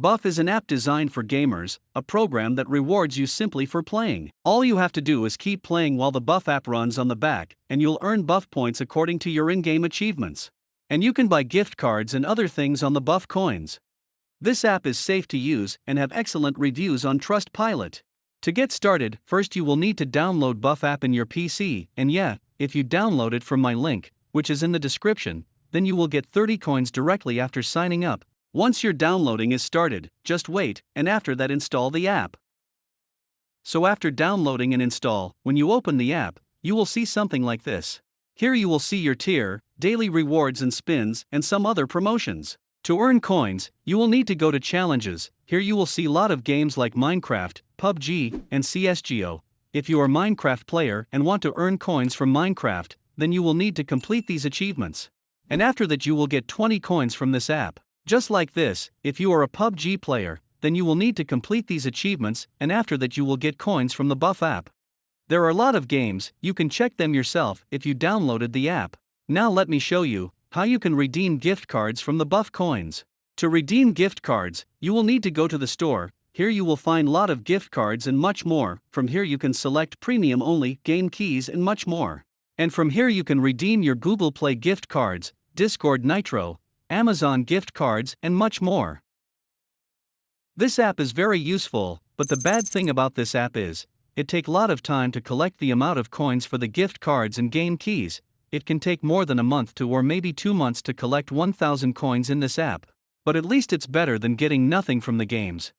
Buff is an app designed for gamers, a program that rewards you simply for playing. All you have to do is keep playing while the Buff app runs on the back, and you'll earn Buff points according to your in-game achievements. And you can buy gift cards and other things on the Buff coins. This app is safe to use and have excellent reviews on Trustpilot. To get started, first you will need to download Buff app in your PC, and yeah, if you download it from my link, which is in the description, then you will get 30 coins directly after signing up. Once your downloading is started, just wait, and after that install the app. So after downloading and install, when you open the app, you will see something like this. Here you will see your tier, daily rewards and spins, and some other promotions. To earn coins, you will need to go to challenges. Here you will see a lot of games like Minecraft, PUBG, and CSGO. If you are a Minecraft player and want to earn coins from Minecraft, then you will need to complete these achievements. And after that you will get 20 coins from this app. Just like this, if you are a PUBG player, then you will need to complete these achievements, and after that you will get coins from the Buff app. There are a lot of games, you can check them yourself if you downloaded the app. Now let me show you how you can redeem gift cards from the Buff coins. To redeem gift cards, you will need to go to the store. Here you will find a lot of gift cards and much more. From here you can select premium only, game keys and much more. And from here you can redeem your Google Play gift cards, Discord Nitro, Amazon gift cards, and much more. This app is very useful, but the bad thing about this app is, it takes a lot of time to collect the amount of coins for the gift cards and game keys. It can take more than a month to or maybe 2 months to collect 1000 coins in this app. But at least it's better than getting nothing from the games.